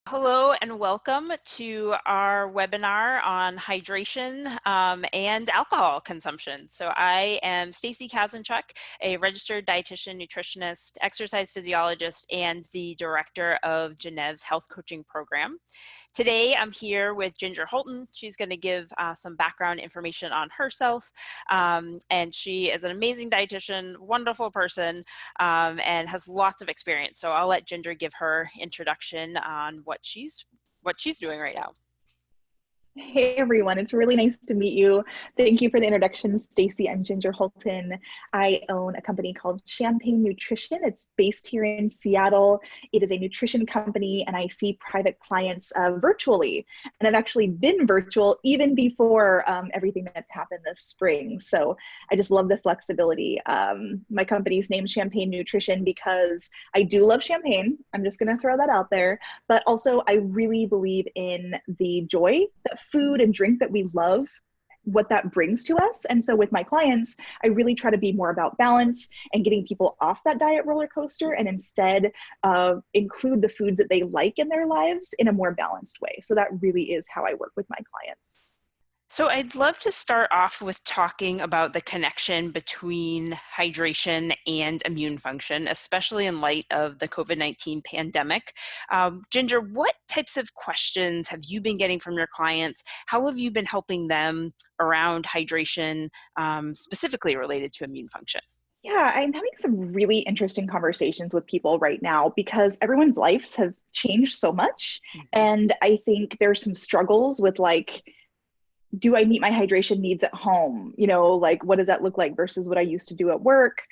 Hello and welcome to our webinar on hydration and alcohol consumption. So I am Kasianchuk, a registered dietitian, nutritionist, exercise physiologist, and the director of Gennev's health coaching program. Today I'm here with Ginger Hultin. She's going to give some background information on herself, and she is an amazing dietitian, wonderful person, and has lots of experience. So I'll let Ginger give her introduction on what she's doing right now. Hey everyone, it's really nice to meet you. Thank you for the introduction, Stacey. I'm Ginger Hultin. I own a company called ChampagneNutrition. It's based here in Seattle. It is a nutrition company, and I see private clients virtually. And I've actually been virtual even before everything that's happened this spring. So I just love the flexibility. My company's named ChampagneNutrition because I do love champagne. I'm just going to throw that out there. But also, I really believe in the joy that food and drink that we love, what that brings to us. And so with my clients, I really try to be more about balance and getting people off that diet roller coaster and instead include the foods that they like in their lives in a more balanced way. So that really is how I work with my clients. So I'd love to start off with talking about the connection between hydration and immune function, especially in light of the COVID-19 pandemic. Ginger, what types of questions have you been getting from your clients? How have you been helping them around hydration, specifically related to immune function? Yeah, I'm having some really interesting conversations with people right now because everyone's lives have changed so much. And I think there's some struggles with do I meet my hydration needs at home? What does that look like versus what I used to do at work?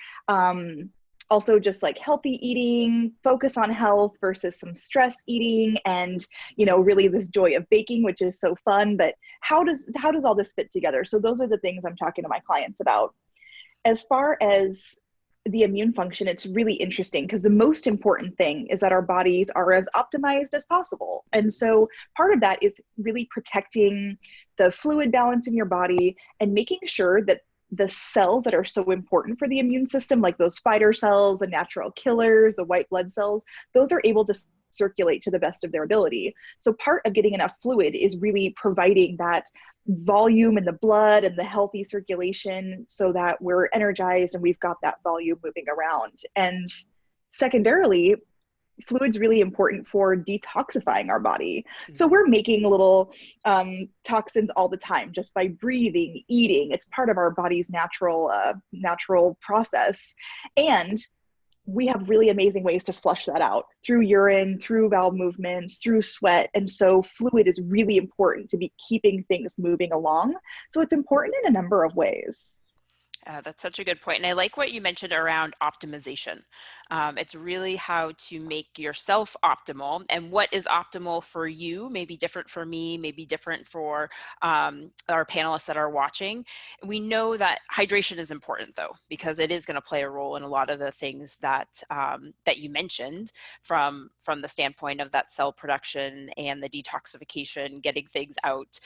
Also just healthy eating, focus on health versus some stress eating, and, really this joy of baking, which is so fun, but how does all this fit together? So those are the things I'm talking to my clients about. As far as the immune function, it's really interesting because the most important thing is that our bodies are as optimized as possible. And so part of that is really protecting the fluid balance in your body and making sure that the cells that are so important for the immune system, like those fighter cells, the natural killers, the white blood cells, those are able to circulate to the best of their ability. So part of getting enough fluid is really providing that volume in the blood and the healthy circulation so that we're energized and we've got that volume moving around. And secondarily, fluid's really important for detoxifying our body. So we're making little toxins all the time just by breathing, eating. It's part of our body's natural process. And we have really amazing ways to flush that out through urine, through bowel movements, through sweat. And so fluid is really important to be keeping things moving along. So it's important in a number of ways. That's such a good point. And I like what you mentioned around optimization. It's really how to make yourself optimal, and what is optimal for you may be different for me, may be different for our panelists that are watching. We know that hydration is important though, because it is going to play a role in a lot of the things that that you mentioned from the standpoint of that cell production and the detoxification, getting things out.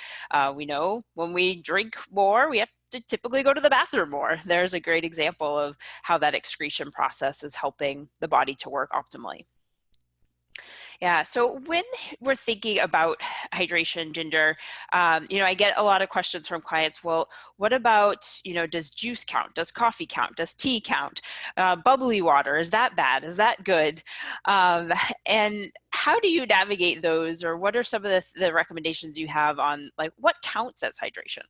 We know when we drink more, we have to typically go to the bathroom more. There's a great example of how that excretion process is helping the body to work optimally. Yeah, so when we're thinking about hydration, Ginger, I get a lot of questions from clients. Well, what about, does juice count? Does coffee count? Does tea count? Bubbly water, is that bad? Is that good? And how do you navigate those, or what are some of the recommendations you have on what counts as hydration?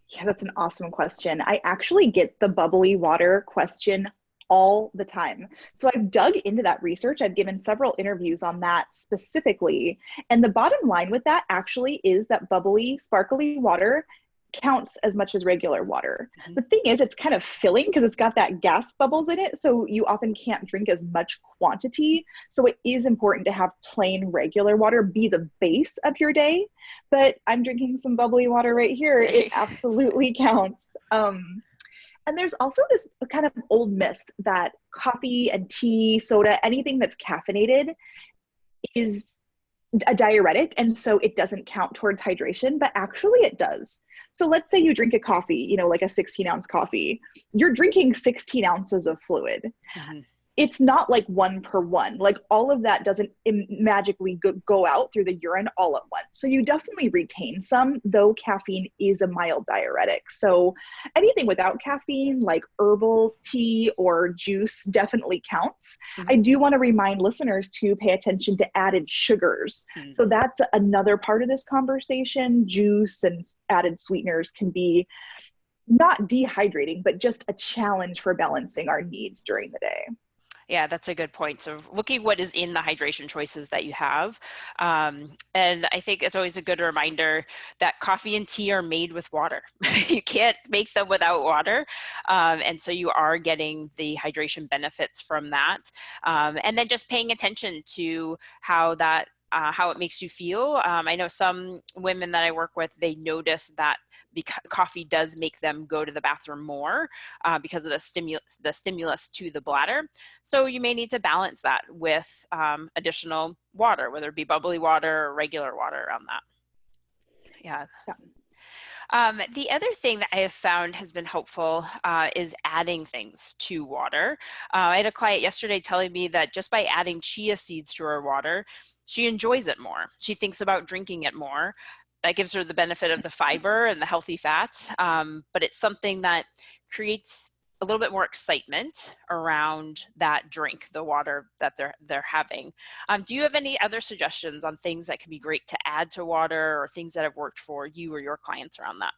Yeah, that's an awesome question. I actually get the bubbly water question all the time. So I've dug into that research. I've given several interviews on that specifically. And the bottom line with that actually is that bubbly, sparkly water counts as much as regular water. The thing is, it's kind of filling because it's got that gas bubbles in it. So you often can't drink as much quantity. So it is important to have plain regular water be the base of your day. But I'm drinking some bubbly water right here. It absolutely counts. And there's also this kind of old myth that coffee and tea, soda, anything that's caffeinated is a diuretic, and so it doesn't count towards hydration, but actually it does. So let's say you drink a coffee, like a 16-ounce coffee. You're drinking 16 ounces of fluid. it's not like 1 per 1. Like all of that doesn't magically go out through the urine all at once. So you definitely retain some, though caffeine is a mild diuretic. So anything without caffeine, like herbal tea or juice, definitely counts. Mm-hmm. I do want to remind listeners to pay attention to added sugars. Mm-hmm. So that's another part of this conversation. Juice and added sweeteners can be not dehydrating, but just a challenge for balancing our needs during the day. Yeah, that's a good point. So looking what is in the hydration choices that you have. And I think it's always a good reminder that coffee and tea are made with water. You can't make them without water. And so you are getting the hydration benefits from that. And then just paying attention to how it makes you feel. I know some women that I work with, they notice that because coffee does make them go to the bathroom more because of the stimulus to the bladder. So you may need to balance that with additional water, whether it be bubbly water or regular water around that. Yeah. The other thing that I have found has been helpful is adding things to water. I had a client yesterday telling me that just by adding chia seeds to her water, she enjoys it more. She thinks about drinking it more. That gives her the benefit of the fiber and the healthy fats, but it's something that creates a little bit more excitement around that drink, the water that they're having. Do you have any other suggestions on things that can be great to add to water or things that have worked for you or your clients around that?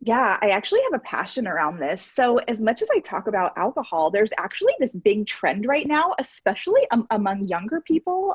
Yeah, I actually have a passion around this. So, as much as I talk about alcohol, there's actually this big trend right now, especially among younger people,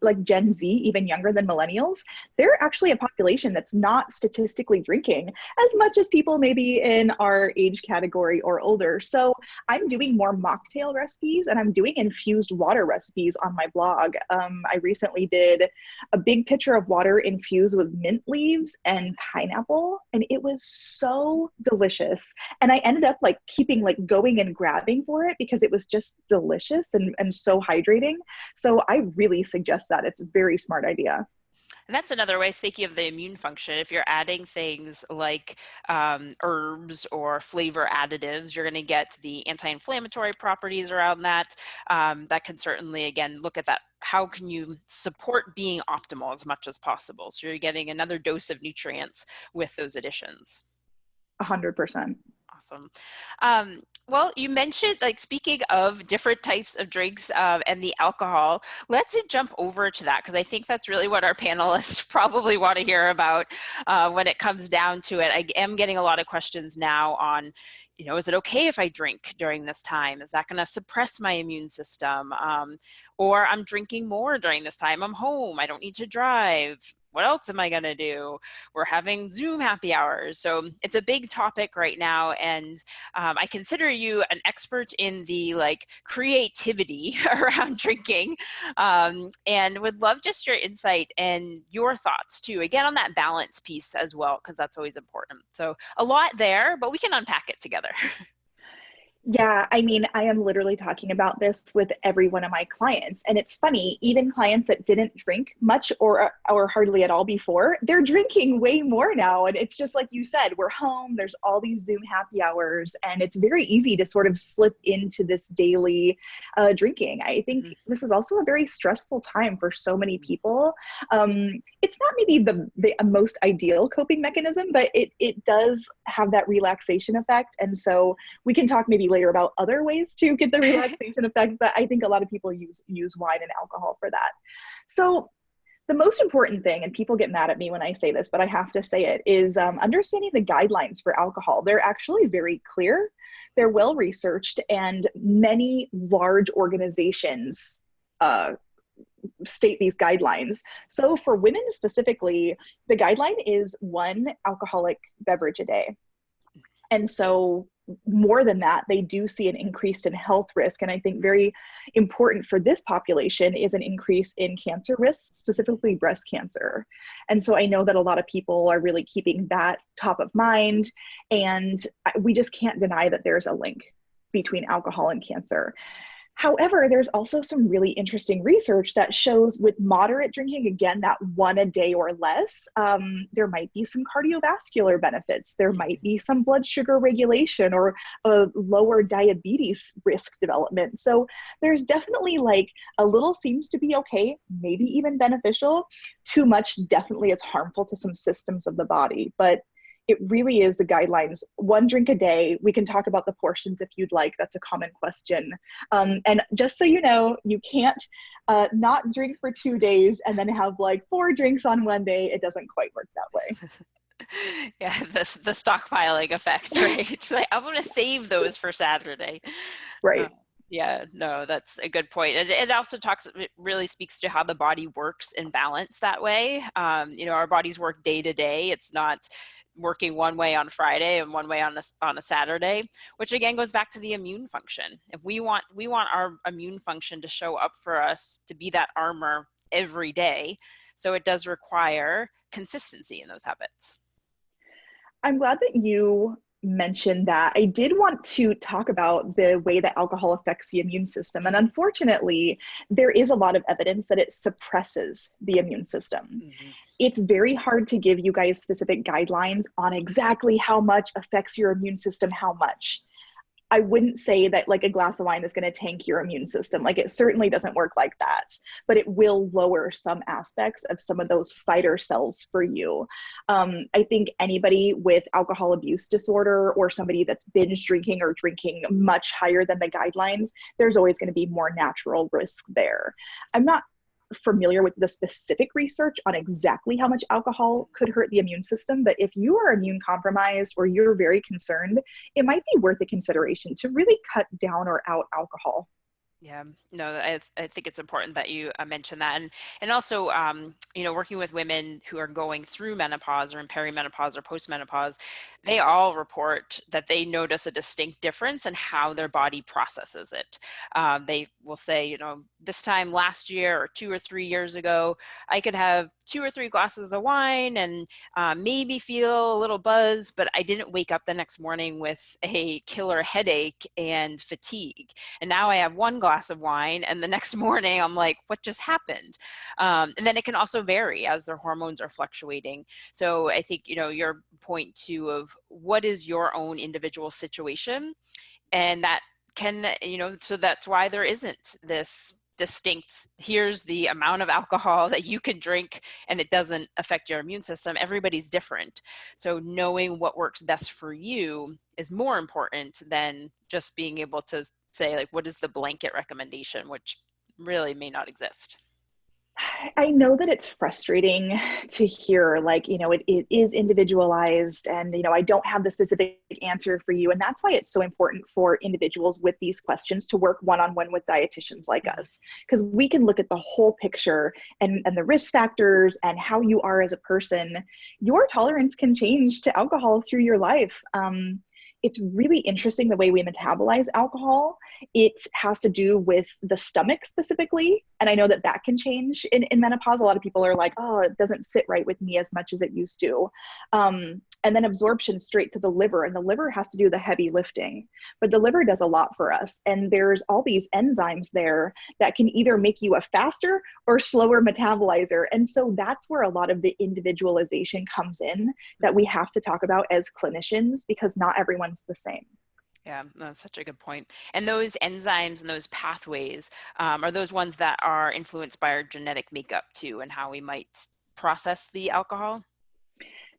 like Gen Z, even younger than millennials. They're actually a population that's not statistically drinking as much as people maybe in our age category or older. So, I'm doing more mocktail recipes and I'm doing infused water recipes on my blog. I recently did a big pitcher of water infused with mint leaves and pineapple, and it was so delicious. And I ended up like keeping like going and grabbing for it because it was just delicious and so hydrating. So I really suggest that. It's a very smart idea. And that's another way, speaking of the immune function, if you're adding things like herbs or flavor additives, you're going to get the anti-inflammatory properties around that. That can certainly, again, look at that. How can you support being optimal as much as possible? So you're getting another dose of nutrients with those additions. 100%. Awesome. Well, you mentioned, like, speaking of different types of drinks and the alcohol, let's jump over to that because I think that's really what our panelists probably want to hear about when it comes down to it. I am getting a lot of questions now on, is it okay if I drink during this time? Is that going to suppress my immune system? Or I'm drinking more during this time. I'm home. I don't need to drive. What else am I going to do? We're having Zoom happy hours. So it's a big topic right now. And I consider you an expert in the creativity around drinking and would love just your insight and your thoughts too, again, on that balance piece as well, because that's always important. So a lot there, but we can unpack it together. Yeah, I mean, I am literally talking about this with every one of my clients. And it's funny, even clients that didn't drink much or hardly at all before, they're drinking way more now. And it's just like you said, we're home, there's all these Zoom happy hours, and it's very easy to sort of slip into this daily drinking. I think this is also a very stressful time for so many people. It's not maybe the most ideal coping mechanism, but it does have that relaxation effect. And so we can talk maybe later about other ways to get the relaxation effect, but I think a lot of people use wine and alcohol for that. So the most important thing, and people get mad at me when I say this, but I have to say it, is understanding the guidelines for alcohol. They're actually very clear, they're well researched, and many large organizations state these guidelines. So for women specifically, the guideline is 1 alcoholic beverage a day. And so more than that, they do see an increase in health risk. And I think very important for this population is an increase in cancer risk, specifically breast cancer. And so I know that a lot of people are really keeping that top of mind. And we just can't deny that there's a link between alcohol and cancer. However, there's also some really interesting research that shows with moderate drinking, again, that one a day or less, there might be some cardiovascular benefits. There might be some blood sugar regulation or a lower diabetes risk development. So there's definitely like a little seems to be okay, maybe even beneficial. Too much definitely is harmful to some systems of the body. But it really is the guidelines. One drink a day. We can talk about the portions if you'd like. That's a common question. And just so you know, you can't not drink for 2 days and then have like 4 drinks on one day. It doesn't quite work that way. Yeah, the stockpiling effect, right? Like, I want to save those for Saturday. Uh, Right. yeah, no, that's a good point. And it also it really speaks to how the body works in balance that way. Our bodies work day to day. It's not working one way on Friday and one way on a Saturday, which again goes back to the immune function. If we want our immune function to show up for us, to be that armor every day. So it does require consistency in those habits. I'm glad that you mentioned that. I did want to talk about the way that alcohol affects the immune system. And unfortunately, there is a lot of evidence that it suppresses the immune system. Mm-hmm. It's very hard to give you guys specific guidelines on exactly how much affects your immune system, how much. I wouldn't say that like a glass of wine is going to tank your immune system. Like it certainly doesn't work like that, but it will lower some aspects of some of those fighter cells for you. I think anybody with alcohol abuse disorder or somebody that's binge drinking or drinking much higher than the guidelines, there's always going to be more natural risk there. I'm not familiar with the specific research on exactly how much alcohol could hurt the immune system, but if you are immune compromised or you're very concerned, it might be worth a consideration to really cut down or out alcohol. Yeah, no, I think it's important that you mention that, and also, working with women who are going through menopause or in perimenopause or postmenopause, they all report that they notice a distinct difference in how their body processes it. They will say, this time last year or 2 or 3 years ago, I could have 2 or 3 glasses of wine and maybe feel a little buzz, but I didn't wake up the next morning with a killer headache and fatigue. And now I have one glass of wine and the next morning I'm like, what just happened? And then it can also vary as their hormones are fluctuating. So I think, your point too of what is your own individual situation, and that can, so that's why there isn't this distinct, here's the amount of alcohol that you can drink and it doesn't affect your immune system. Everybody's different. So knowing what works best for you is more important than just being able to say, like, what is the blanket recommendation, which really may not exist. I know that it's frustrating to hear, like, it is individualized and, I don't have the specific answer for you. And that's why it's so important for individuals with these questions to work one-on-one with dietitians like us, because we can look at the whole picture and the risk factors and how you are as a person. Your tolerance can change to alcohol through your life. It's really interesting the way we metabolize alcohol. It has to do with the stomach specifically. And I know that that can change in menopause. A lot of people are like, oh, it doesn't sit right with me as much as it used to. And then absorption straight to the liver. And the liver has to do the heavy lifting. But the liver does a lot for us. And there's all these enzymes there that can either make you a faster or slower metabolizer. And so that's where a lot of the individualization comes in that we have to talk about as clinicians, because not everyone's the same. Yeah, that's such a good point. And those enzymes and those pathways are those ones that are influenced by our genetic makeup too, and how we might process the alcohol?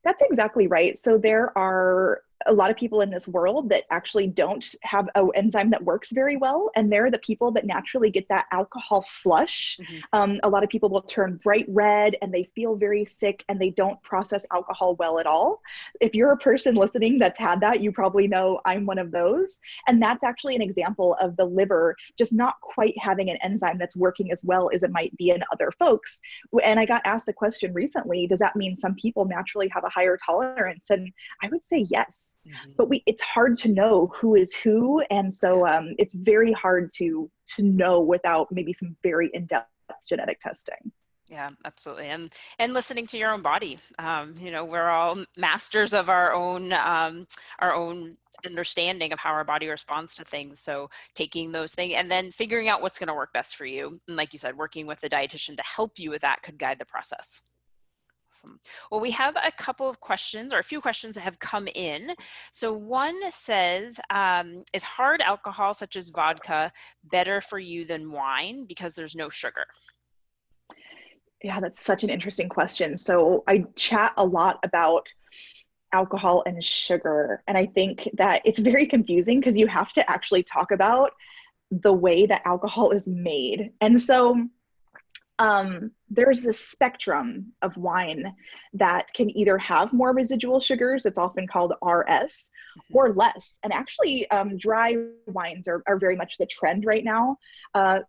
That's exactly right. So there are a lot of people in this world that actually don't have an enzyme that works very well. And they're the people that naturally get that alcohol flush. A lot of people will turn bright red and they feel very sick and they don't process alcohol well at all. If you're a person listening that's had that, you probably know I'm one of those. And that's actually an example of the liver just not quite having an enzyme that's working as well as it might be in other folks. And I got asked the question recently, does that mean some people naturally have a higher tolerance? And I would say yes. But it's hard to know who is who. And so it's very hard to know without maybe some very in-depth genetic testing. Yeah, absolutely. And listening to your own body. You know, we're all masters of our own understanding of how our body responds to things. So taking those things and then figuring out what's going to work best for you. And like you said, working with a dietitian to help you with that could guide the process. Awesome. Well, we have a couple of questions or a few questions that have come in. So one says, is hard alcohol such as vodka better for you than wine because there's no sugar? Yeah, that's such an interesting question. So I chat a lot about alcohol and sugar. And I think that it's very confusing because you have to actually talk about the way that alcohol is made. And so there's this spectrum of wine that can either have more residual sugars, it's often called RS, Mhm. or less. And actually, dry wines are very much the trend right now.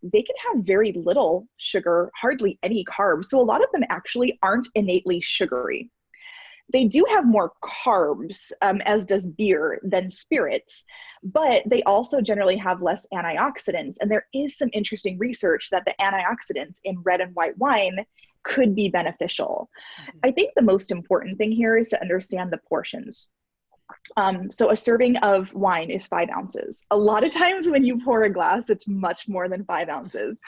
They can have very little sugar, hardly any carbs. So a lot of them actually aren't innately sugary. They do have more carbs, as does beer, than spirits, but they also generally have less antioxidants. And there is some interesting research that the antioxidants in red and white wine could be beneficial. Mhm. I think the most important thing here is to understand the portions. So a serving of wine is 5 ounces. A lot of times when you pour a glass, it's much more than 5 ounces.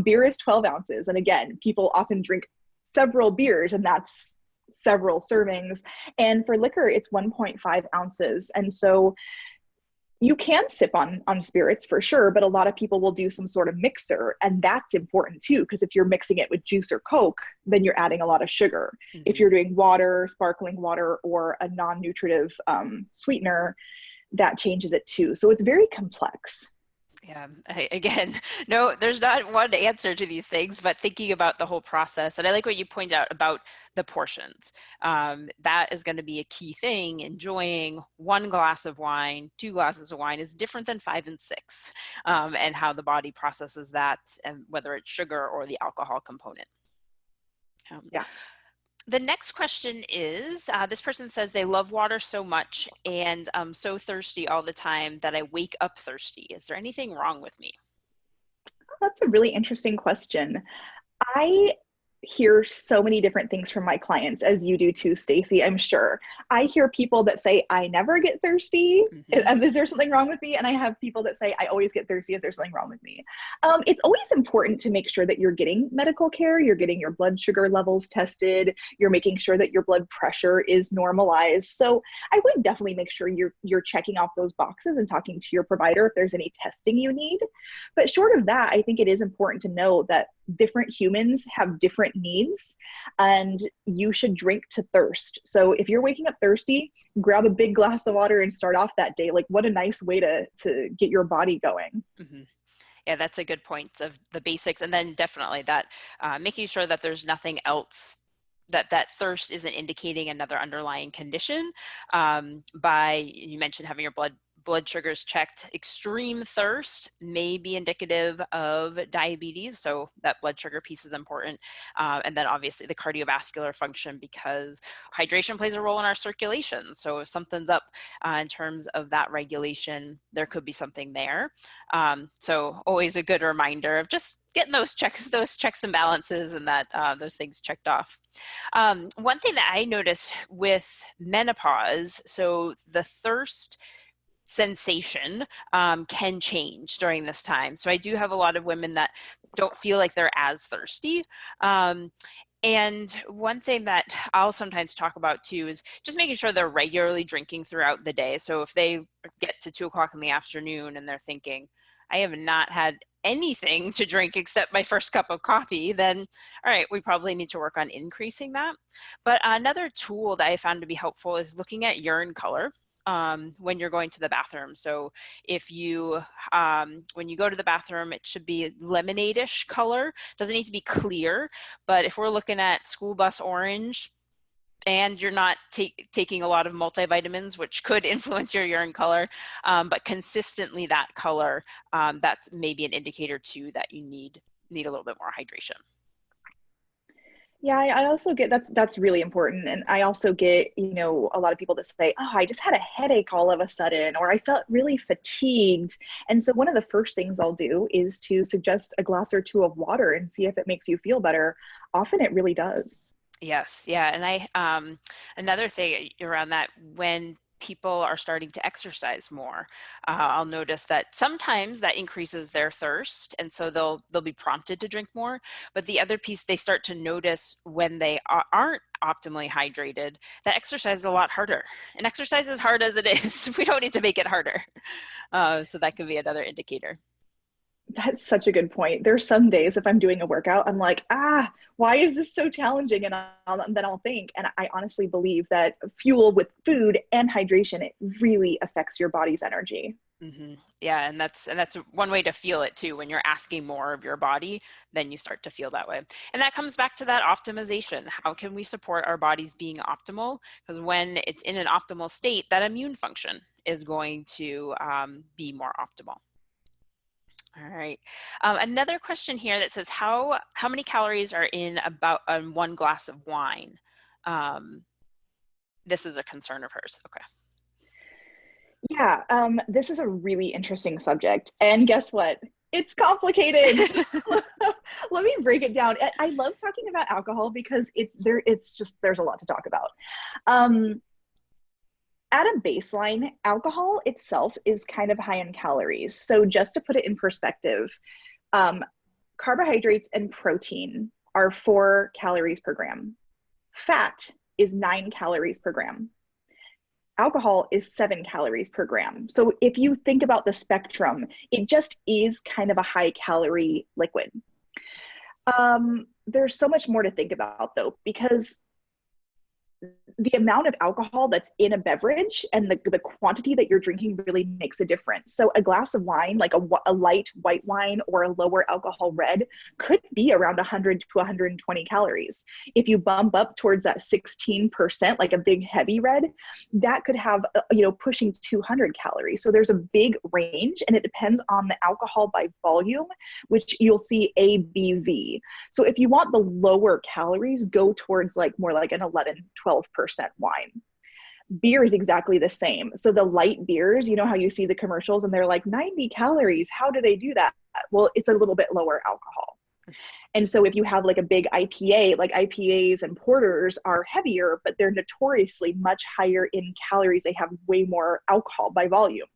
Beer is 12 ounces. And again, people often drink several beers, and that's several servings. And for liquor, it's 1.5 ounces. And so you can sip on spirits for sure, but a lot of people will do some sort of mixer, and that's important too, because if you're mixing it with juice or Coke, then you're adding a lot of sugar. If Mhm. you're doing water, sparkling water, or a non-nutritive sweetener, that changes it too. So it's very complex. Yeah, again, no, there's not one answer to these things, but thinking about the whole process. And I like what you point out about the portions. That is going to be a key thing. Enjoying one glass of wine, 2 glasses of wine is different than 5 and 6, and how the body processes that, and whether it's sugar or the alcohol component. Um, Yeah. the next question is, this person says they love water so much and I'm so thirsty all the time that I wake up thirsty. Is there anything wrong with me? That's a really interesting question. I hear so many different things from my clients, as you do too, Stacy, I'm sure. I hear people that say, I never get thirsty. Hmm. Is there something wrong with me? And I have people that say, I always get thirsty. Is there something wrong with me? It's always important to make sure that you're getting medical care, you're getting your blood sugar levels tested, you're making sure that your blood pressure is normalized. So I would definitely make sure you're checking off those boxes and talking to your provider if there's any testing you need. But short of that, I think it is important to know that different humans have different needs and you should drink to thirst. So if you're waking up thirsty, grab a big glass of water and start off that day. Like, what a nice way to get your body going. Hmm. Yeah, that's a good point of the basics. And then definitely that making sure that there's nothing else, that thirst isn't indicating another underlying condition. You mentioned having your blood sugars checked. Extreme thirst may be indicative of diabetes, so that blood sugar piece is important. And then obviously the cardiovascular function, because hydration plays a role in our circulation. So if something's up in terms of that regulation, there could be something there. So always a good reminder of just getting those checks and balances, and that those things checked off. One thing that I notice with menopause, so the thirst sensation can change during this time. So I do have a lot of women that don't feel like they're as thirsty. And one thing that I'll sometimes talk about too is just making sure they're regularly drinking throughout the day. So if they get to 2 o'clock in the afternoon and they're thinking, I have not had anything to drink except my first cup of coffee, then all right, we probably need to work on increasing that. But another tool that I found to be helpful is looking at urine color when you're going to the bathroom. So if you, when you go to the bathroom, it should be lemonade-ish color. Doesn't need to be clear, but if we're looking at school bus orange, and you're not taking a lot of multivitamins, which could influence your urine color, but consistently that color, that's maybe an indicator too that you need a little bit more hydration. Yeah, I also get that's really important. And I also get, a lot of people that say, oh, I just had a headache all of a sudden, or I felt really fatigued. And so one of the first things I'll do is to suggest a glass or two of water and see if it makes you feel better. Often it really does. Yes, yeah, and another thing around that, when people are starting to exercise more, I'll notice that sometimes that increases their thirst, and so they'll be prompted to drink more. But the other piece, they start to notice when they aren't optimally hydrated, that exercise is a lot harder. And exercise is hard as it is. We don't need to make it harder. So that could be another indicator. That's such a good point. There's some days if I'm doing a workout, I'm like, why is this so challenging? And then I'll think, and I honestly believe that fuel with food and hydration, it really affects your body's energy. Yeah, and that's one way to feel it too. When you're asking more of your body, then you start to feel that way. And that comes back to that optimization. How can we support our bodies being optimal? Because when it's in an optimal state, that immune function is going to be more optimal. All right. Another question here that says, how many calories are in about one glass of wine? Um, this is a concern of hers. Okay. Yeah, this is a really interesting subject. And guess what? It's complicated. Let me break it down. I love talking about alcohol because there's a lot to talk about. Um, at a baseline, alcohol itself is kind of high in calories. So just to put it in perspective, um, carbohydrates and protein are 4 calories per gram. Fat is 9 calories per gram. Alcohol is 7 calories per gram. So if you think about the spectrum, it just is kind of a high calorie liquid. There's so much more to think about though, because the amount of alcohol that's in a beverage and the quantity that you're drinking really makes a difference. So a glass of wine, like a light white wine or a lower alcohol red, could be around 100 to 120 calories. If you bump up towards that 16%, like a big heavy red, that could have, pushing 200 calories. So there's a big range, and it depends on the alcohol by volume, which you'll see ABV. So if you want the lower calories, go towards more like an 11, 12% wine. Beer is exactly the same. So the light beers, you know how you see the commercials and they're like 90 calories. How do they do that? Well, it's a little bit lower alcohol. And so if you have like a big IPA, like IPAs and porters are heavier, but they're notoriously much higher in calories. They have way more alcohol by volume.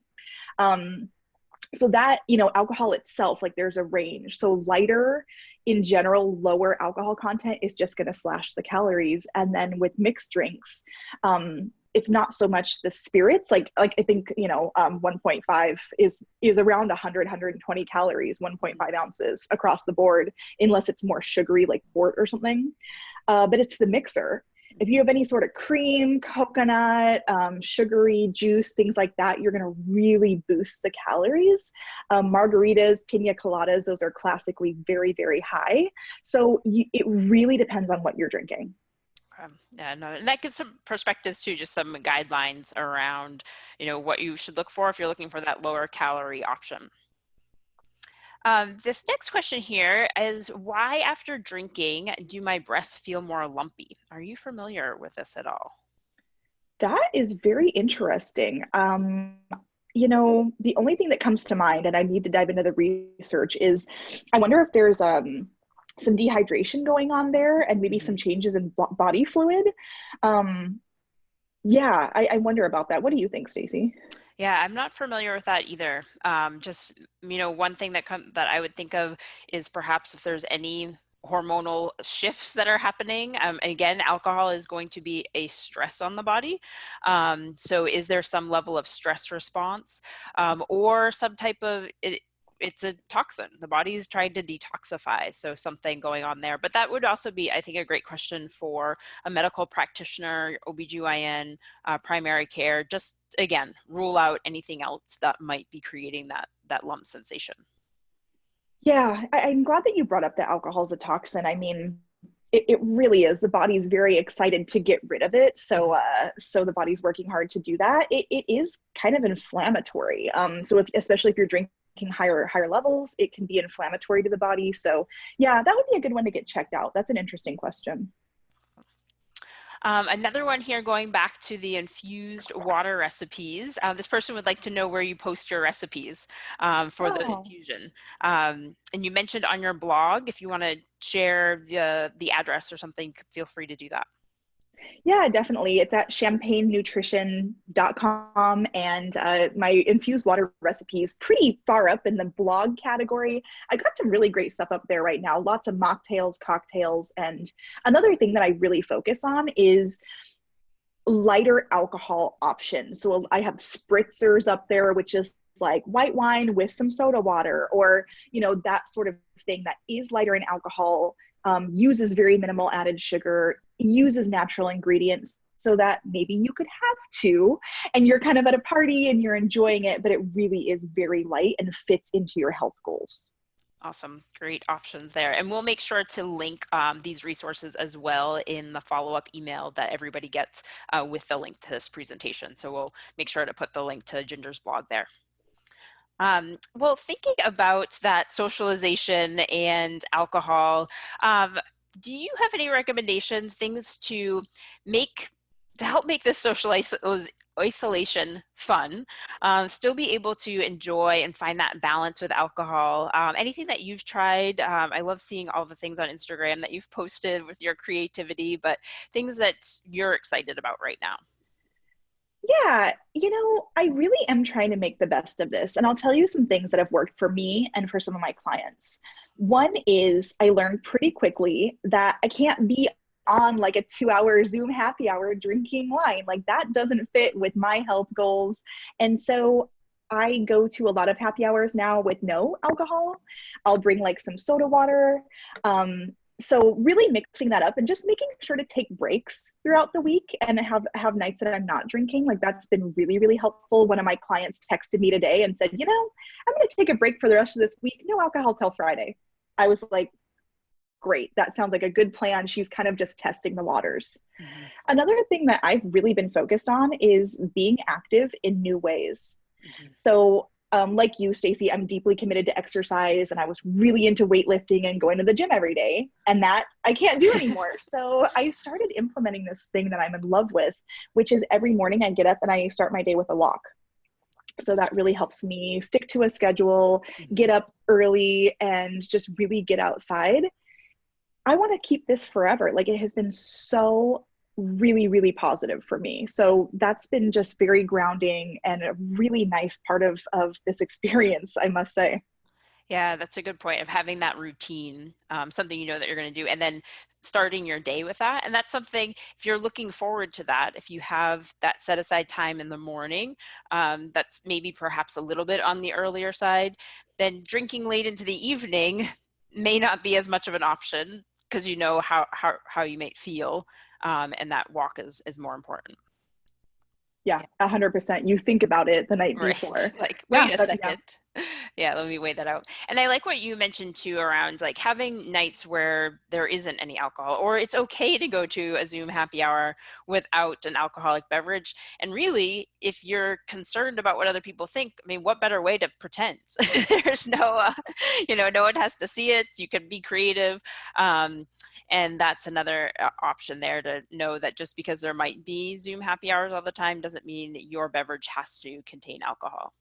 So that, alcohol itself, like there's a range. So lighter in general, lower alcohol content is just going to slash the calories. And then with mixed drinks, it's not so much the spirits. Like I think, 1.5 is around 100, 120 calories, 1.5 ounces across the board, unless it's more sugary, like port or something. But it's the mixer. If you have any sort of cream, coconut, sugary juice, things like that, you're going to really boost the calories. Margaritas, pina coladas, those are classically very, very high. So it really depends on what you're drinking. Yeah, no, and that gives some perspectives too, just some guidelines around, what you should look for if you're looking for that lower calorie option. This next question here is, why after drinking do my breasts feel more lumpy? Are you familiar with this at all? That is very interesting. The only thing that comes to mind, and I need to dive into the research, is I wonder if there's some dehydration going on there and maybe some changes in body fluid. Yeah, I wonder about that. What do you think, Stacey? Yeah, I'm not familiar with that either. Just, one thing that I would think of is perhaps if there's any hormonal shifts that are happening. Again, alcohol is going to be a stress on the body. So is there some level of stress response, or some type of, it's a toxin. The body's trying to detoxify, so something going on there. But that would also be, I think, a great question for a medical practitioner, OBGYN, primary care. Just, again, rule out anything else that might be creating that lump sensation. Yeah, I'm glad that you brought up that alcohol is a toxin. I mean, it really is. The body's very excited to get rid of it. So, so the body's working hard to do that. It is kind of inflammatory. So especially if you're drinking higher levels, it can be inflammatory to the body. So yeah, that would be a good one to get checked out. That's an interesting question. Another one here, going back to the infused water recipes. This person would like to know where you post your recipes for the Oh, infusion. And you mentioned on your blog, if you want to share the address or something, feel free to do that. yeah, definitely. It's at ChampagneNutrition.com, and my infused water recipes pretty far up in the blog category. I got some really great stuff up there right now. Lots of mocktails, cocktails, and another thing that I really focus on is lighter alcohol options. So I have spritzers up there, which is like white wine with some soda water, or that sort of thing that is lighter in alcohol, uses very minimal added sugar, uses natural ingredients, so that maybe you could have two and you're kind of at a party and you're enjoying it, but it really is very light and fits into your health goals. Awesome. Great options there. And we'll make sure to link these resources as well in the follow-up email that everybody gets with the link to this presentation. So we'll make sure to put the link to Ginger's blog there. Well, thinking about that socialization and alcohol, do you have any recommendations, things to help make this social isolation fun, still be able to enjoy and find that balance with alcohol? Anything that you've tried? I love seeing all the things on Instagram that you've posted with your creativity, but things that you're excited about right now. Yeah, I really am trying to make the best of this. And I'll tell you some things that have worked for me and for some of my clients. One is I learned pretty quickly that I can't be on like a 2 hour Zoom happy hour drinking wine. Like that doesn't fit with my health goals. And so I go to a lot of happy hours now with no alcohol. I'll bring like some soda water. So really mixing that up and just making sure to take breaks throughout the week and have nights that I'm not drinking. Like that's been really, really helpful. One of my clients texted me today and said, I'm going to take a break for the rest of this week. No alcohol till Friday. I was like, great. That sounds like a good plan. She's kind of just testing the waters. Mhm. Another thing that I've really been focused on is being active in new ways. Mhm. So like you, Stacey, I'm deeply committed to exercise, and I was really into weightlifting and going to the gym every day, and that I can't do anymore. So I started implementing this thing that I'm in love with, which is every morning I get up and I start my day with a walk. So that really helps me stick to a schedule, get Mhm. up early, and just really get outside. I want to keep this forever. Like it has been so really, really positive for me. So that's been just very grounding and a really nice part of this experience, I must say. Yeah, that's a good point of having that routine, something you know that you're going to do, and then starting your day with that. And that's something, if you're looking forward to that, if you have that set aside time in the morning, that's maybe perhaps a little bit on the earlier side, then drinking late into the evening may not be as much of an option because you know how you may feel, and that walk is more important. Yeah, 100%. You think about it the night Right. before. Like, Yeah, wait a yeah. second. Yeah, let me weigh that out. And I like what you mentioned too around like having nights where there isn't any alcohol, or it's okay to go to a Zoom happy hour without an alcoholic beverage. And really, if you're concerned about what other people think, I mean, what better way to pretend? There's no one has to see it. You can be creative. And that's another option there, to know that just because there might be Zoom happy hours all the time doesn't mean your beverage has to contain alcohol.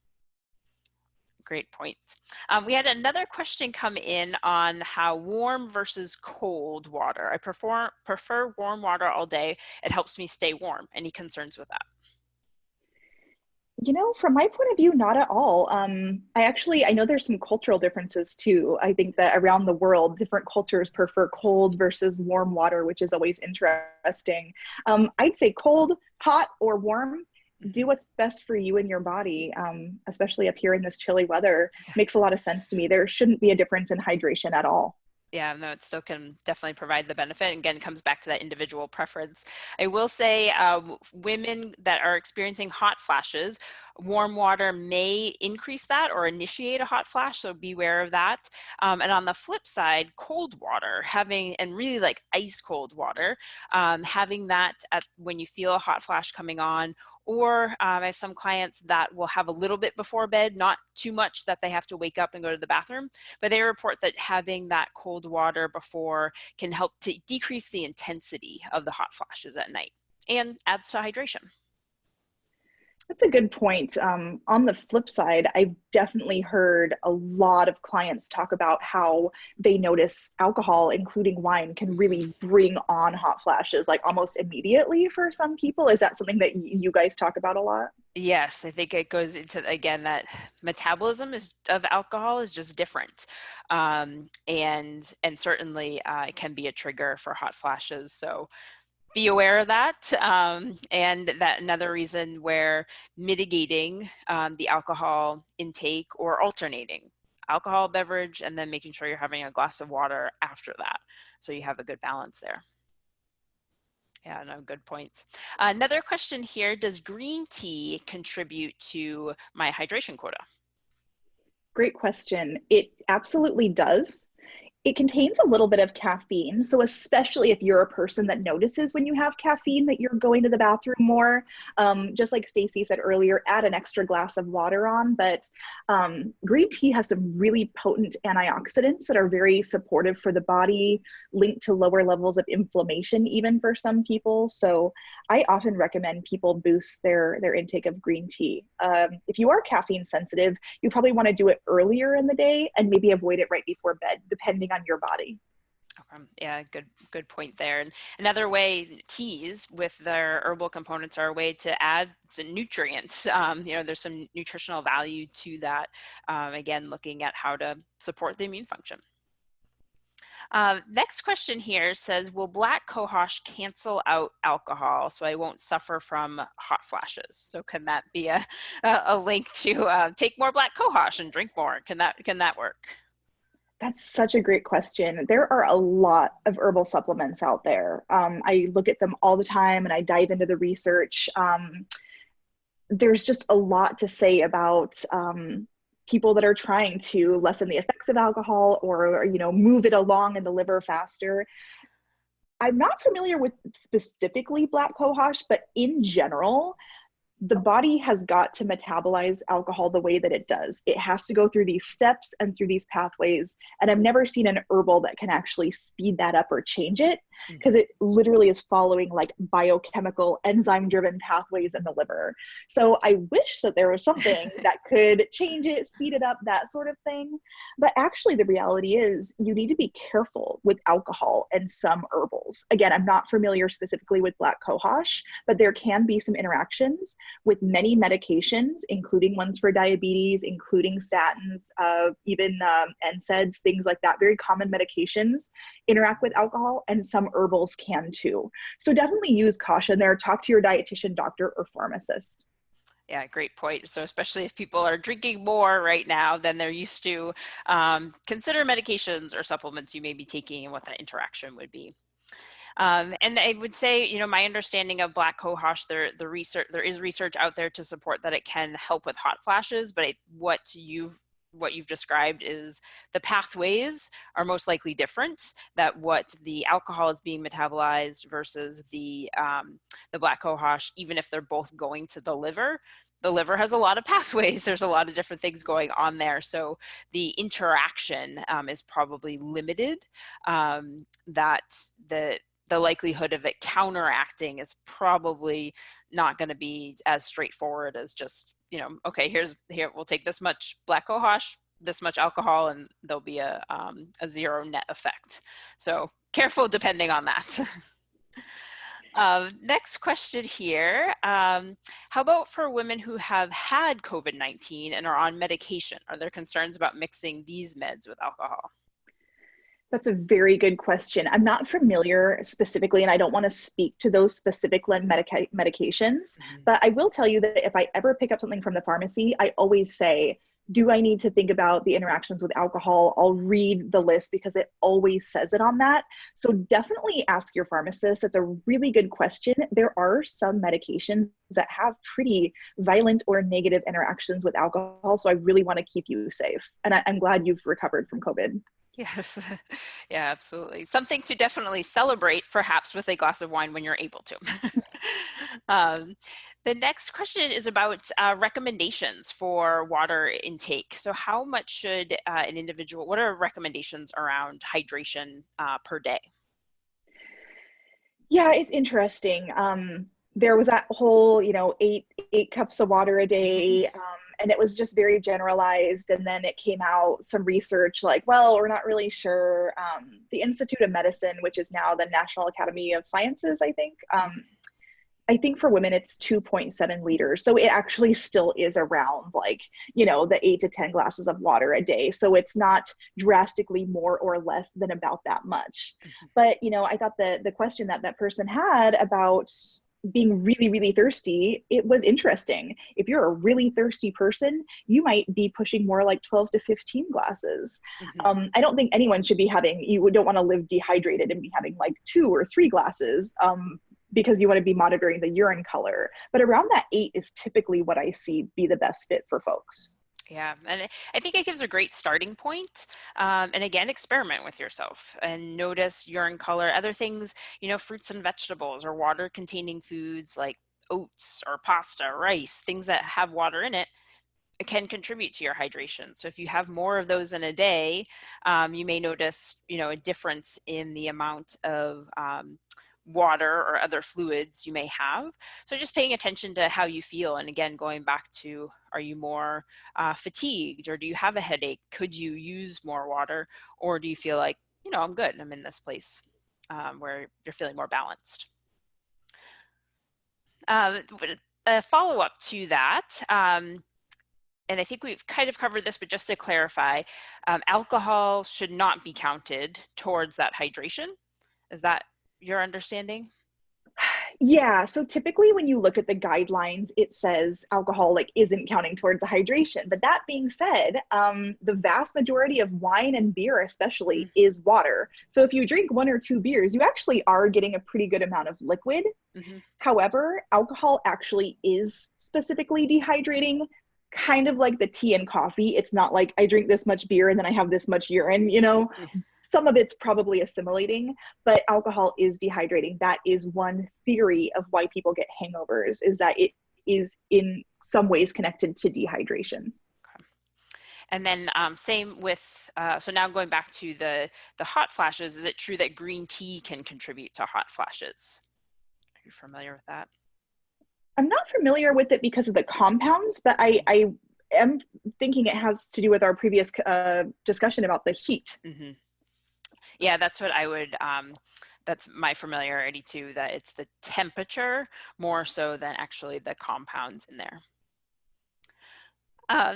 Great points. We had another question come in on how warm versus cold water. I prefer warm water all day. It helps me stay warm. Any concerns with that? From my point of view, not at all. I know there's some cultural differences too. I think that around the world, different cultures prefer cold versus warm water, which is always interesting. I'd say cold, hot, or warm. Do Mhm. what's best for you and your body, especially up here in this chilly weather. Makes a lot of sense to me. There shouldn't be a difference in hydration at all. Yeah, no, it still can definitely provide the benefit. And again, it comes back to that individual preference. I will say women that are experiencing hot flashes Warm water may increase that or initiate a hot flash, so beware of that. And on the flip side, cold water, and really like ice cold water, having that when you feel a hot flash coming on, or I have some clients that will have a little bit before bed, not too much that they have to wake up and go to the bathroom, but they report that having that cold water before can help to decrease the intensity of the hot flashes at night and adds to hydration. That's a good point. On the flip side, I've definitely heard a lot of clients talk about how they notice alcohol, including wine, can really bring on hot flashes, like almost immediately for some people. Is that something that you guys talk about a lot? Yes, I think it goes into, again, that metabolism of alcohol is just different. And certainly it can be a trigger for hot flashes. So be aware of that. And that another reason where mitigating the alcohol intake or alternating alcohol beverage and then making sure you're having a glass of water after that. So you have a good balance there. Yeah, no, good points. Another question here, does green tea contribute to my hydration quota? Great question. It absolutely does. It contains a little bit of caffeine. So especially if you're a person that notices when you have caffeine that you're going to the bathroom more, just like Stacey said earlier, add an extra glass of water on. But green tea has some really potent antioxidants that are very supportive for the body, linked to lower levels of inflammation, even for some people. So I often recommend people boost their intake of green tea. If you are caffeine sensitive, you probably want to do it earlier in the day and maybe avoid it right before bed, depending on your body. Yeah, good point there. And another way, teas with their herbal components are a way to add some nutrients. There's some nutritional value to that. Again, looking at how to support the immune function. Next question here says, will black cohosh cancel out alcohol so I won't suffer from hot flashes? So can that be a link to take more black cohosh and drink more? Can that work? That's such a great question. There are a lot of herbal supplements out there. I look at them all the time and I dive into the research. There's just a lot to say about people that are trying to lessen the effects of alcohol or move it along in the liver faster. I'm not familiar with specifically black cohosh, but in general, the body has got to metabolize alcohol the way that it does. It has to go through these steps and through these pathways. And I've never seen an herbal that can actually speed that up or change it, because it literally is following like biochemical enzyme driven pathways in the liver. So I wish that there was something that could change it, speed it up, that sort of thing. But actually the reality is you need to be careful with alcohol and some herbals. Again, I'm not familiar specifically with black cohosh, but there can be some interactions with many medications, including ones for diabetes, including statins, even NSAIDs, things like that. Very common medications interact with alcohol, and some herbals can too. So definitely use caution there. Talk to your dietitian, doctor, or pharmacist. Yeah, great point. So especially if people are drinking more right now than they're used to, consider medications or supplements you may be taking and what that interaction would be. And I would say, my understanding of black cohosh, there is research out there to support that it can help with hot flashes, but what you've described is the pathways are most likely different, that what the alcohol is being metabolized versus the black cohosh, even if they're both going to the liver has a lot of pathways. There's a lot of different things going on there. So the interaction is probably limited, that the likelihood of it counteracting is probably not going to be as straightforward as just, okay, here, we'll take this much black cohosh, this much alcohol, and there'll be a zero net effect. So careful depending on that. Next question here. How about for women who have had COVID-19 and are on medication? Are there concerns about mixing these meds with alcohol? That's a very good question. I'm not familiar specifically, and I don't want to speak to those specific medications, but I will tell you that if I ever pick up something from the pharmacy, I always say, Do I need to think about the interactions with alcohol? I'll read the list because it always says it on that. So definitely ask your pharmacist. It's a really good question. There are some medications that have pretty violent or negative interactions with alcohol. So I really want to keep you safe. And I'm glad you've recovered from COVID. Yes, yeah, absolutely. Something to definitely celebrate, perhaps with a glass of wine when you're able to. um, the next question is about recommendations for water intake. So how much should an individual, what are recommendations around hydration per day? Yeah, it's interesting. There was that whole, eight cups of water a day, and it was just very generalized. And then it came out some research like, well, we're not really sure. The Institute of Medicine, which is now the National Academy of Sciences, I think for women it's 2.7 liters. So it actually still is around like, the 8 to 10 glasses of water a day. So it's not drastically more or less than about that much. But, I thought the question that person had about being really, really thirsty, it was interesting. If you're a really thirsty person, you might be pushing more like 12 to 15 glasses. I don't think anyone should be you don't want to live dehydrated and be having like 2 or 3 glasses. Because you want to be monitoring the urine color. But around that 8 is typically what I see be the best fit for folks. Yeah, and I think it gives a great starting point. And again, experiment with yourself and notice urine color, other things, fruits and vegetables or water containing foods like oats or pasta, rice, things that have water in it can contribute to your hydration. So if you have more of those in a day, you may notice, a difference in the amount of water or other fluids you may have. So just paying attention to how you feel. And again, going back to, are you more fatigued, or do you have a headache? Could you use more water? Or do you feel like, I'm good, I'm in this place where you're feeling more balanced? A follow-up to that, and I think we've kind of covered this, but just to clarify, alcohol should not be counted towards that hydration. Is that your understanding? Yeah, so typically when you look at the guidelines, it says alcohol like isn't counting towards the hydration. But that being said, the vast majority of wine and beer especially is water. So if you drink 1 or 2 beers, you actually are getting a pretty good amount of liquid. However, alcohol actually is specifically dehydrating, kind of like the tea and coffee. It's not like I drink this much beer and then I have this much urine, Some of it's probably assimilating, but alcohol is dehydrating. That is one theory of why people get hangovers, is that it is in some ways connected to dehydration. And then same with, so now going back to the hot flashes, is it true that green tea can contribute to hot flashes? Are you familiar with that? I'm not familiar with it because of the compounds, but I am thinking it has to do with our previous discussion about the heat. Yeah, that's what I would, that's my familiarity too, that it's the temperature more so than actually the compounds in there.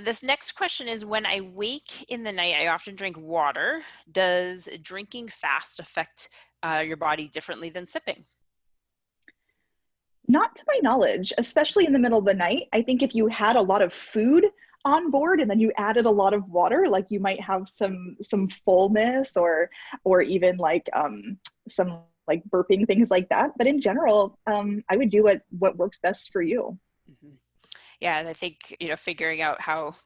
This next question is, when I wake in the night, I often drink water. Does drinking fast affect your body differently than sipping? Not to my knowledge, especially in the middle of the night. I think if you had a lot of food on board and then you added a lot of water, like you might have some fullness or even like some like burping, things like that. But in general, I would do what works best for you. Yeah, and I think, figuring out how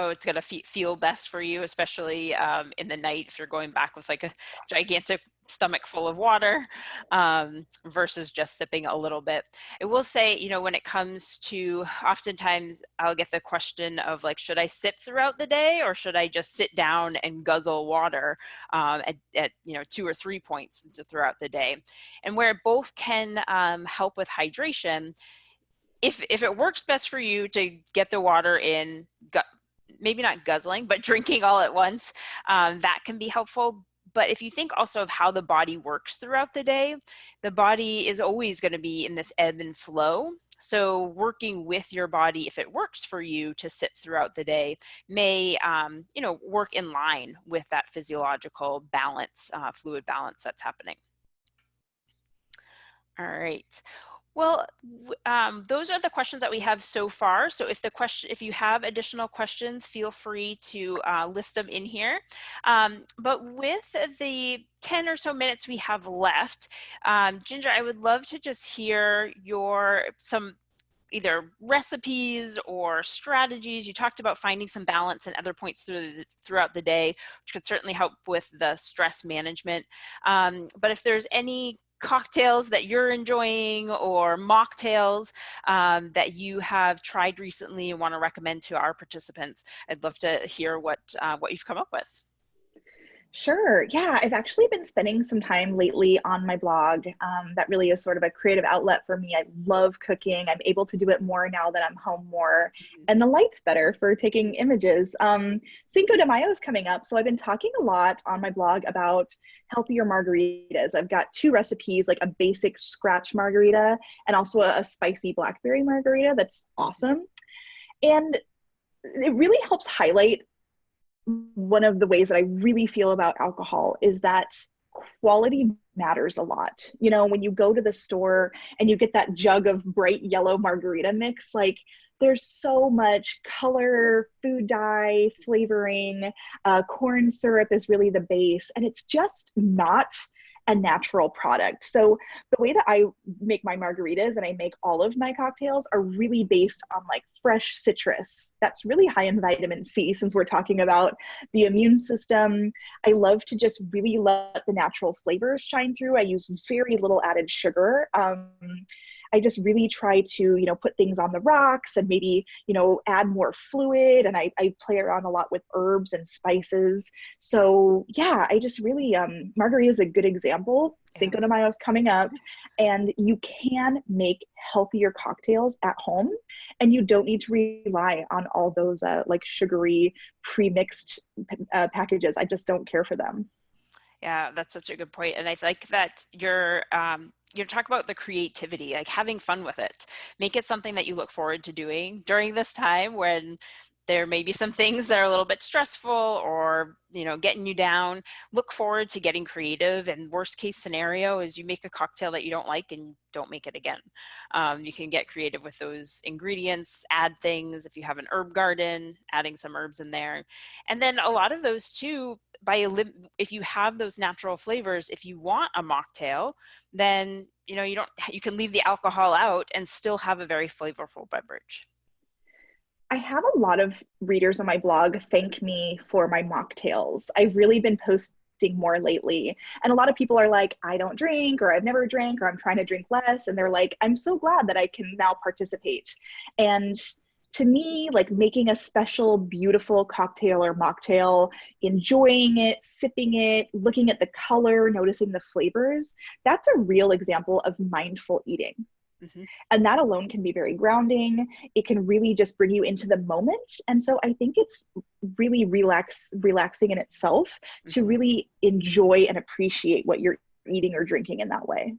it's going to feel best for you, especially in the night, if you're going back with like a gigantic stomach full of water versus just sipping a little bit. I will say, when it comes to, oftentimes I'll get the question of like, should I sip throughout the day or should I just sit down and guzzle water at 2 or 3 points throughout the day? And where both can help with hydration, if it works best for you to get the water in, maybe not guzzling, but drinking all at once, that can be helpful. But if you think also of how the body works throughout the day, the body is always going to be in this ebb and flow. So working with your body, if it works for you to sip throughout the day, may work in line with that physiological balance, fluid balance that's happening. All right. Well, those are the questions that we have so far. So if you have additional questions, feel free to list them in here. But with the 10 or so minutes we have left, Ginger, I would love to just hear some either recipes or strategies. You talked about finding some balance and other points throughout the day, which could certainly help with the stress management. But if there's any cocktails that you're enjoying or mocktails that you have tried recently and want to recommend to our participants, I'd love to hear what you've come up with. Sure. Yeah, I've actually been spending some time lately on my blog. That really is sort of a creative outlet for me. I love cooking. I'm able to do it more now that I'm home more, and the light's better for taking images. Cinco de Mayo is coming up, so I've been talking a lot on my blog about healthier margaritas. I've got two recipes, like a basic scratch margarita and also a spicy blackberry margarita that's awesome. And it really helps highlight one of the ways that I really feel about alcohol is that quality matters a lot. You know, when you go to the store and you get that jug of bright yellow margarita mix, like there's so much color, food dye, flavoring, corn syrup is really the base, and it's just not a natural product. So the way that I make my margaritas and I make all of my cocktails are really based on like fresh citrus. That's really high in vitamin C since we're talking about the immune system. I love to just really let the natural flavors shine through. I use very little added sugar. I just really try to, you know, put things on the rocks and maybe, you know, add more fluid. And I play around a lot with herbs and spices. So yeah, I just really, margarita is a good example. Cinco de Mayo is coming up, and you can make healthier cocktails at home, and you don't need to rely on all those like sugary pre-mixed packages. I just don't care for them. Yeah, that's such a good point. And I like that you're talking about the creativity, like having fun with it. Make it something that you look forward to doing during this time when there may be some things that are a little bit stressful or, you know, getting you down. Look forward to getting creative. And worst case scenario is you make a cocktail that you don't like and don't make it again. You can get creative with those ingredients, add things. If you have an herb garden, adding some herbs in there. And then a lot of those too, if you have those natural flavors, if you want a mocktail, then you can leave the alcohol out and still have a very flavorful beverage. I have a lot of readers on my blog thank me for my mocktails. I've really been posting more lately. And a lot of people are like, I don't drink, or I've never drank, or I'm trying to drink less. And they're like, I'm so glad that I can now participate. And to me, like making a special, beautiful cocktail or mocktail, enjoying it, sipping it, looking at the color, noticing the flavors, that's a real example of mindful eating. Mm-hmm. And that alone can be very grounding. It can really just bring you into the moment. And so I think it's really relaxing in itself to Mm-hmm. really enjoy and appreciate what you're eating or drinking in that way.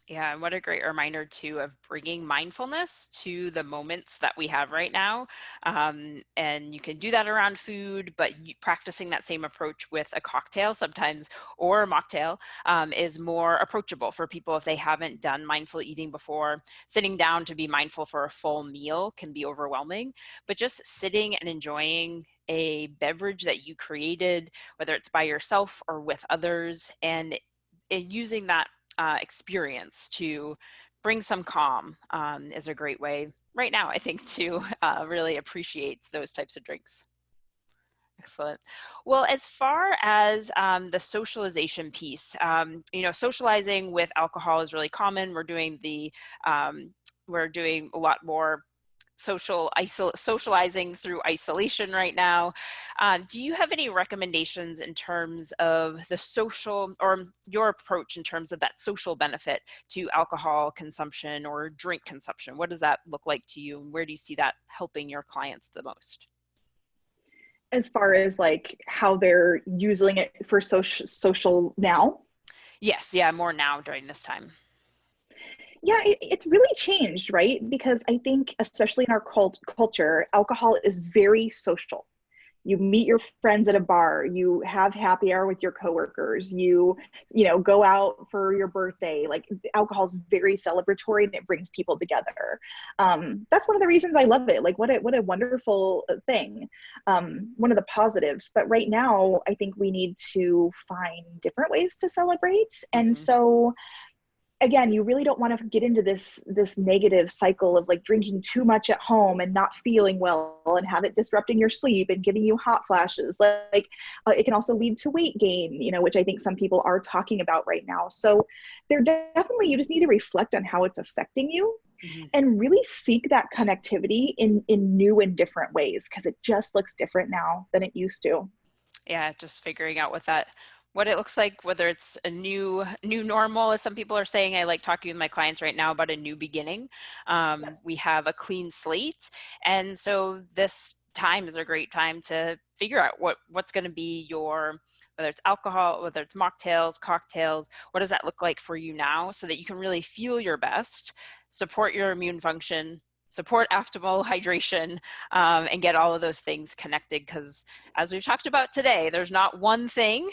Yeah, and what a great reminder too of bringing mindfulness to the moments that we have right now. And you can do that around food, but practicing that same approach with a cocktail sometimes or a mocktail is more approachable for people if they haven't done mindful eating before. Sitting down to be mindful for a full meal can be overwhelming, but just sitting and enjoying a beverage that you created, whether it's by yourself or with others, and using that experience to bring some calm is a great way right now, I think, to really appreciate those types of drinks. Excellent. Well, as far as the socialization piece, socializing with alcohol is really common. We're doing a lot more socializing through isolation right now. Do you have any recommendations in terms of the social or your approach in terms of that social benefit to alcohol consumption or drink consumption? What does that look like to you, and where do you see that helping your clients the most? As far as like how they're using it for social now. Yes, yeah, more now during this time. Yeah, it's really changed, right? Because I think, especially in our culture, alcohol is very social. You meet your friends at a bar, you have happy hour with your coworkers, you know, go out for your birthday. Like alcohol is very celebratory and it brings people together. That's one of the reasons I love it. Like what a wonderful thing. One of the positives. But right now, I think we need to find different ways to celebrate. And Mm-hmm. so again, you really don't want to get into this negative cycle of like drinking too much at home and not feeling well and have it disrupting your sleep and giving you hot flashes. Like it can also lead to weight gain, you know, which I think some people are talking about right now. So there definitely, you just need to reflect on how it's affecting you Mm-hmm. and really seek that connectivity in new and different ways, because it just looks different now than it used to. Yeah, just figuring out what it looks like, whether it's a new normal, as some people are saying. I like talking with my clients right now about a new beginning. We have a clean slate, and so this time is a great time to figure out what's going to be your, whether it's alcohol, whether it's mocktails, cocktails, what does that look like for you now, so that you can really feel your best, support your immune function, support optimal hydration, and get all of those things connected. Because as we've talked about today, there's not one thing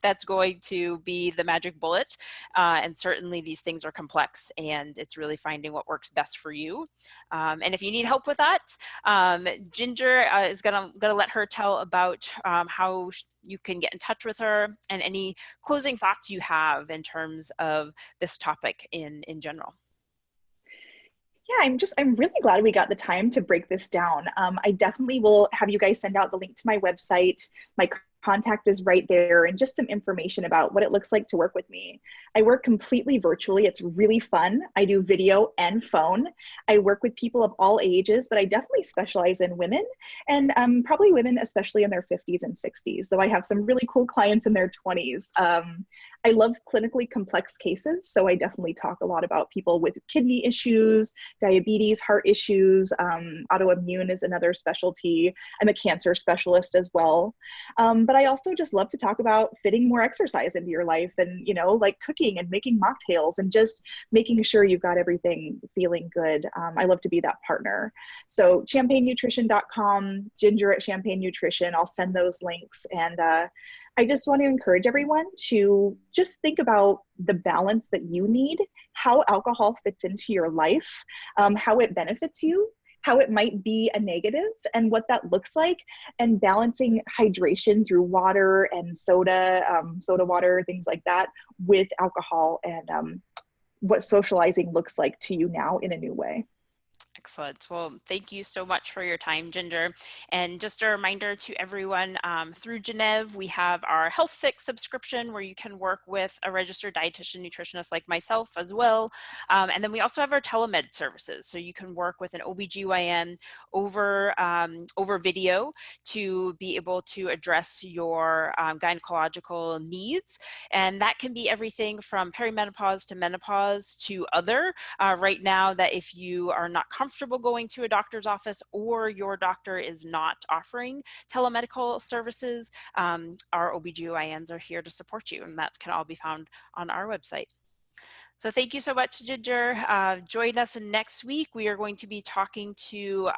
that's going to be the magic bullet. And certainly these things are complex, and it's really finding what works best for you. And if you need help with that, Ginger is gonna let her tell about how you can get in touch with her, and any closing thoughts you have in terms of this topic in general. Yeah, I'm really glad we got the time to break this down. I definitely will have you guys send out the link to my website. My contact is right there, and just some information about what it looks like to work with me. I work completely virtually. It's really fun. I do video and phone. I work with people of all ages, but I definitely specialize in women, and probably women, especially in their 50s and 60s. Though I have some really cool clients in their 20s. I love clinically complex cases, so I definitely talk a lot about people with kidney issues, diabetes, heart issues. Autoimmune is another specialty. I'm a cancer specialist as well. But I also just love to talk about fitting more exercise into your life, and, you know, like cooking and making mocktails and just making sure you've got everything feeling good. I love to be that partner. So ChampagneNutrition.com, Ginger at Champagne Nutrition. I'll send those links. And I just want to encourage everyone to just think about the balance that you need, how alcohol fits into your life, how it benefits you, how it might be a negative, and what that looks like, and balancing hydration through water and soda water, things like that, with alcohol, and what socializing looks like to you now in a new way. Excellent. Well, thank you so much for your time, Ginger. And just a reminder to everyone, through Gennev, we have our Health Fix subscription, where you can work with a registered dietitian nutritionist like myself as well. And then we also have our telemed services. So you can work with an OBGYN over video to be able to address your gynecological needs. And that can be everything from perimenopause to menopause to other. Right now, that if you are not comfortable going to a doctor's office, or your doctor is not offering telemedical services, our OBGYNs are here to support you, and that can all be found on our website. So thank you so much, Ginger. Join us next week. We are going to be talking to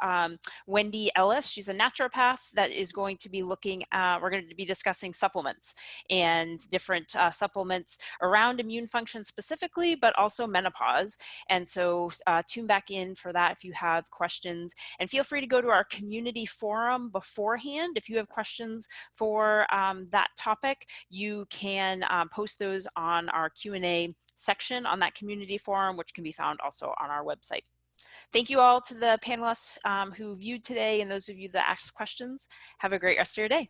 Wendy Ellis. She's a naturopath that is going to be looking at, we're going to be discussing supplements, and different supplements around immune function specifically, but also menopause. And so tune back in for that if you have questions. And feel free to go to our community forum beforehand. If you have questions for that topic, you can post those on our Q&A section on that community forum, which can be found also on our website. Thank you all to the panelists who viewed today, and those of you that asked questions. Have a great rest of your day.